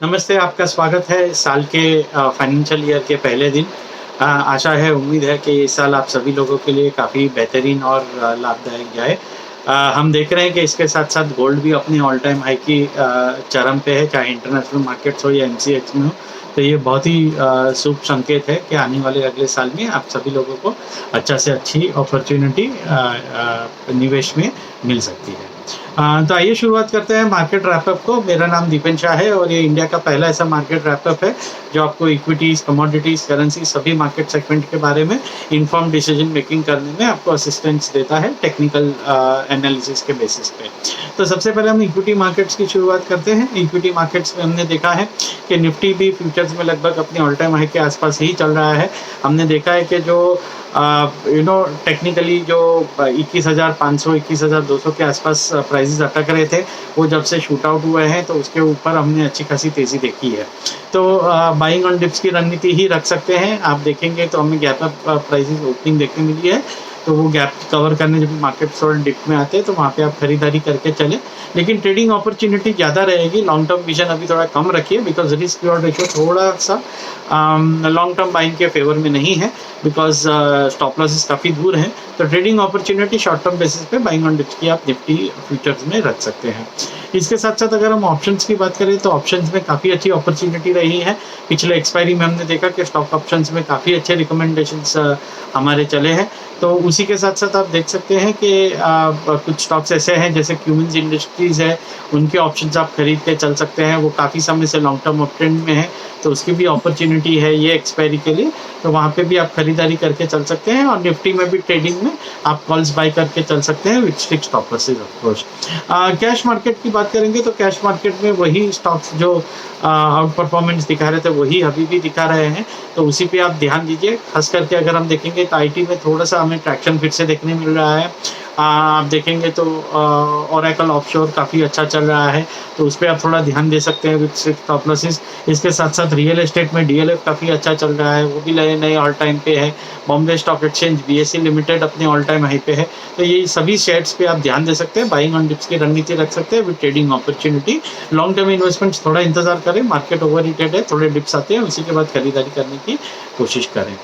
नमस्ते, आपका स्वागत है साल के फाइनेंशियल ईयर के पहले दिन। आशा है, उम्मीद है कि इस साल आप सभी लोगों के लिए काफ़ी बेहतरीन और लाभदायक जाए। हम देख रहे हैं कि इसके साथ-साथ गोल्ड भी अपनी ऑल टाइम हाई की चरम पे है, चाहे इंटरनेशनल मार्केट्स हो या एमसीएक्स में हो। तो ये बहुत ही शुभ संकेत है कि आने वाले अगले साल में आप सभी लोगों को अच्छा से अच्छी अपॉर्च्युनिटी निवेश में मिल सकती है। तो आइए शुरुआत करते हैं मार्केट रैपअप को। मेरा नाम दीपेन शाह है और ये इंडिया का पहला ऐसा मार्केट रैपअप है जो आपको इक्विटीज़, कमोडिटीज़, करेंसी सभी मार्केट सेगमेंट के बारे में इन्फॉर्म्ड डिसीजन मेकिंग करने में आपको असिस्टेंस देता है टेक्निकल एनालिसिस के बेसिस पे। तो सबसे पहले हम इक्विटी मार्केट्स की शुरुआत करते हैं। इक्विटी मार्केट्स में हमने देखा है कि निफ्टी भी फ्यूचर्स में लगभग अपनी ऑल टाइम हाई के आसपास ही चल रहा है। हमने देखा है कि जो टेक्निकली जो 21,500 21,200 के आसपास प्राइसेस अटक रहे थे, वो जब से शूट आउट हुए हैं तो उसके ऊपर हमने अच्छी खासी तेज़ी देखी है। तो बाइंग ऑन डिप्स की रणनीति ही रख सकते हैं। आप देखेंगे तो हमें गैप अप प्राइसेस ओपनिंग देखने मिली है, तो वो गैप कवर करने जब मार्केट थोड़ा डिप में आते हैं तो वहाँ पे आप खरीदारी करके चलें। लेकिन ट्रेडिंग अपॉर्चुनिटी ज़्यादा रहेगी। लॉन्ग टर्म विजन अभी थोड़ा कम रखिए, बिकॉज रिस्क रिवॉर्ड रेशियो थोड़ा सा लॉन्ग टर्म बाइंग के फेवर में नहीं है, बिकॉज स्टॉप लॉसेस काफ़ी दूर हैं। तो trading opportunity short term basis पे बाइंग ऑन डिप्स की आप निफ्टी फ्यूचर्स में रख सकते हैं। इसके साथ साथ अगर हम ऑप्शंस की बात करें तो ऑप्शंस में काफ़ी अच्छी अपॉर्चुनिटी रही है। पिछले एक्सपायरी में हमने देखा कि स्टॉक ऑप्शंस में काफ़ी अच्छे रिकमेंडेशंस हमारे चले हैं। तो उसी के साथ साथ आप देख सकते हैं कि कुछ स्टॉक्स ऐसे हैं जैसे क्यूमिंस इंडस्ट्रीज़ है, उनके ऑप्शंस आप खरीद के चल सकते हैं। वो काफ़ी समय से लॉन्ग टर्म अपट्रेंड में है, तो उसकी भी अपॉर्चुनिटी है ये एक्सपायरी के लिए। तो वहाँ पे भी आप खरीदारी करके चल सकते हैं और निफ्टी में भी ट्रेडिंग में आप कॉल्स बाय करके चल सकते हैं with strict stop losses of course. Cash market की बात करेंगे तो कैश मार्केट में वही स्टॉक्स जो आउट परफॉर्मेंस दिखा रहे थे वही अभी भी दिखा रहे हैं, तो उसी पे आप ध्यान दीजिए। खास करके अगर हम देखेंगे तो आईटी में थोड़ा सा हमें ट्रैक्शन फिर से देखने मिल रहा है। आप देखेंगे तो ओरेकल ऑफशोर काफ़ी अच्छा चल रहा है, तो उस पर आप थोड़ा ध्यान दे सकते हैं विथ स्ट्रिक्ट स्टॉप लॉसेस। इसके साथ साथ रियल एस्टेट में डीएलएफ काफ़ी अच्छा चल रहा है, वो भी नए नए ऑल टाइम पे है। Bombay stock exchange BSE limited अपने ऑल टाइम हाई पे है। तो ये सभी शेयर्स पे आप ध्यान दे सकते हैं, बाइंग ऑन डिप्स की रणनीति रख सकते हैं with trading opportunity. Long term investments थोड़ा इंतजार करें, मार्केट ओवर हीटेड है, थोड़े डिप्स आते हैं, उसी के बाद खरीदारी करने की कोशिश करें।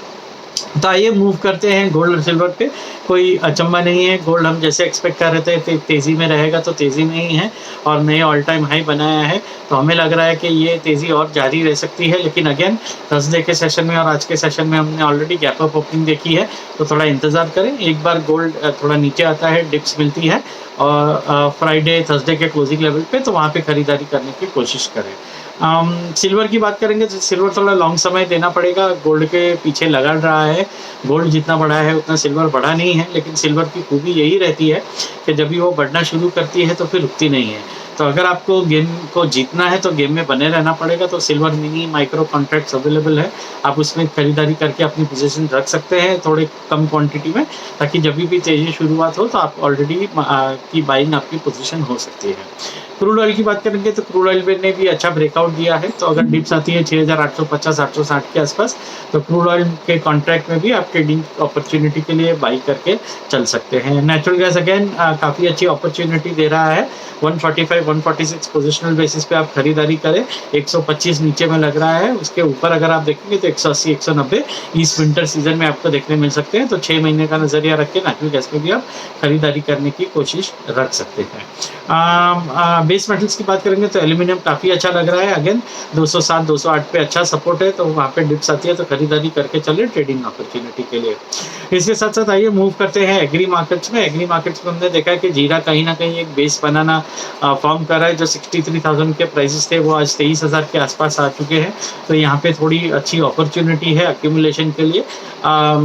तो आइए मूव करते हैं गोल्ड और सिल्वर पे। कोई अचंभा नहीं है, गोल्ड हम जैसे एक्सपेक्ट कर रहे थे तेज़ी में रहेगा तो तेज़ी में ही है और नए ऑल टाइम हाई बनाया है। तो हमें लग रहा है कि ये तेज़ी और जारी रह सकती है, लेकिन अगेन थर्सडे के सेशन में और आज के सेशन में हमने ऑलरेडी गैप अप ओपनिंग देखी है, तो थोड़ा इंतज़ार करें। एक बार गोल्ड थोड़ा नीचे आता है, डिप्स मिलती है और फ्राइडे थर्सडे के क्लोजिंग लेवल पे, तो वहाँ पे खरीदारी करने की कोशिश करें। सिल्वर की बात करेंगे तो सिल्वर थोड़ा लॉन्ग समय देना पड़ेगा, गोल्ड के पीछे लगा रहा है। गोल्ड जितना बढ़ा है उतना सिल्वर बढ़ा नहीं है, लेकिन सिल्वर की खूबी यही रहती है कि जब भी वो बढ़ना शुरू करती है तो फिर रुकती नहीं है। तो अगर आपको गेम को जीतना है तो गेम में बने रहना पड़ेगा। तो silver mini micro contracts available है, आप उसमें खरीदारी करके अपनी पोजीशन रख सकते हैं थोड़े कम क्वांटिटी में, ताकि जब भी तेज़ी शुरुआत हो तो आप ऑलरेडी की बाइंग आपकी पोजीशन हो सकती है। क्रूड ऑयल की बात करेंगे तो क्रूड ऑयल ने भी अच्छा ब्रेकआउट दिया है। तो अगर डिप्स आती है 6,850 860 के आसपास, तो क्रूड ऑयल के कॉन्ट्रैक्ट में भी आप ट्रेडिंग अपॉर्चुनिटी के लिए बाई करके चल सकते हैं। नेचुरल गैस अगेन काफ़ी अच्छी अपॉर्चुनिटी दे रहा है। 145 146 पोजिशनल बेसिस पे आप खरीदारी करें। 125 नीचे में लग रहा है, उसके ऊपर अगर आप देखेंगे तो 180 190 इस विंटर सीजन में आपको देखने मिल सकते हैं। तो 6 महीने का नजरिया रख के नेचुरल गैस में भी आप खरीदारी करने की कोशिश रख सकते हैं। बेस मेटल्स की बात करेंगे तो एल्यूमिनियम काफ़ी अच्छा लग रहा है। अगेन 207 208 पे अच्छा सपोर्ट है, तो वहाँ पे डिप्स आती है तो खरीदारी करके चले ट्रेडिंग अपॉर्चुनिटी के लिए। इसके साथ साथ आइए मूव करते हैं एग्री मार्केट्स में। एग्री मार्केट्स में हमने देखा है कि जीरा कहीं ना कहीं एक बेस बनाना फॉर्म कर रहा है। जो 63,000 के प्राइसेस थे वो आज 23,000 के आसपास आ चुके हैं। तो यहाँ पे थोड़ी अच्छी अपॉर्चुनिटी है एक्यूमुलेशन के लिए।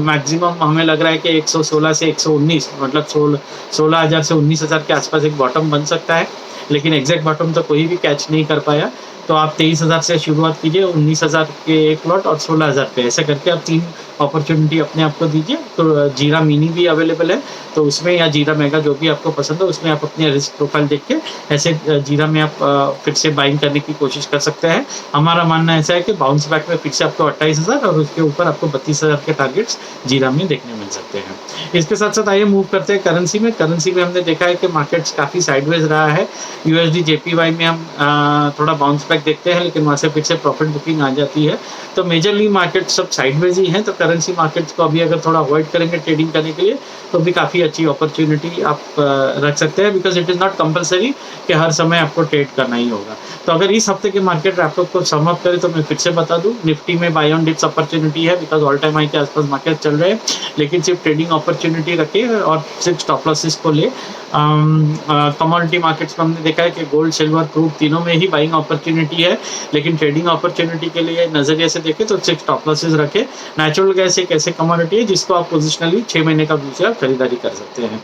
मैक्सिमम हमें लग रहा है कि 116 से 119 मतलब 16,000 से 19,000 के आसपास एक बॉटम बन सकता है, लेकिन एग्जैक्ट बॉटम तो कोई भी कैच नहीं कर पाया। तो आप 23,000 से शुरुआत कीजिए, 19,000 के एक लॉट और 16,000 पे, ऐसे करके आप 3 अपॉर्चुनिटी अपने आप को दीजिए। तो जीरा मिनी भी अवेलेबल है, तो उसमें या जीरा मेगा जो भी आपको पसंद हो उसमें आप अपनी रिस्क प्रोफाइल देख के ऐसे जीरा में आप फिर से बाइंग करने की कोशिश कर सकते हैं। हमारा मानना ऐसा है कि बाउंस बैक में फिर से आपको 28,000 और उसके ऊपर आपको 32,000 के टारगेट्स जीरा में देखने मिल सकते हैं। इसके साथ साथ आइए मूव करते हैं करेंसी में। करेंसी में हमने देखा है कि मार्केट्स काफ़ी साइडवेज रहा है। यूएसडी जेपीवाई में हम थोड़ा बाउंस बैक देखते हैं, लेकिन वहाँ से फिर से प्रॉफिट बुकिंग आ जाती है। तो मेजरली मार्केट सब साइडवेज ही हैं, तो करेंसी मार्केट्स को अभी अगर थोड़ा अवॉइड करेंगे ट्रेडिंग करने के लिए तो भी काफ़ी अच्छी अपॉर्चुनिटी आप रख सकते हैं, because it is not compulsory कि हर समय आपको ट्रेड करना ही होगा। तो अगर इस हफ्ते के मार्केट रैपअप को सम अप करें तो मैं फिर से बता दूं, निफ्टी में बाय ऑन डिप्स अपॉर्चुनिटी है, बिकॉज ऑल टाइम हाई के आसपास मार्केट चल रहे हैं, लेकिन सिर्फ ट्रेडिंग अपॉर्चुनिटी रखे और सिर्फ स्टॉप लॉसेस को ले। कमोडिटी मार्केट्स में हमने देखा है कि गोल्ड, सिल्वर, क्रूड तीनों में ही बाइंग अपॉर्चुनिटी है, लेकिन ट्रेडिंग अपॉर्चुनिटी के लिए नजरिए से देखें तो सिर्फ स्टॉप लॉसेस रखे। नेचुरल गैस एक ऐसे कमोडिटी है जिसको आप पोजिशनली 6 महीने का व्यू से आप खरीदारी कर सकते हैं।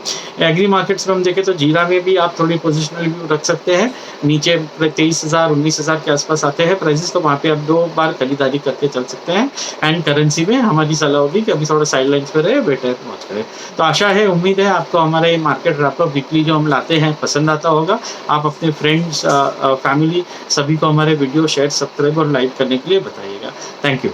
एग्री मार्केट्स में हम देखें तो जीरा में भी आप थोड़ी पोजिशनल व्यू रख सकते हैं। नीचे 23,000 19,000 के आसपास आते हैं प्राइसेस, तो वहाँ पे आप 2 बार खरीदारी करके चल सकते हैं। एंड करेंसी में हमारी सलाह होगी कि अभी थोड़ा साइडलाइंस पे रहे, बेटर वॉच करें। तो आशा है, उम्मीद है आपको हमारा ये मार्केट रैपअप वीकली जो हम लाते हैं पसंद आता होगा। आप अपने फ्रेंड्स, फैमिली सभी को हमारे वीडियो शेयर, सब्सक्राइब और लाइक करने के लिए बताइएगा। Thank you.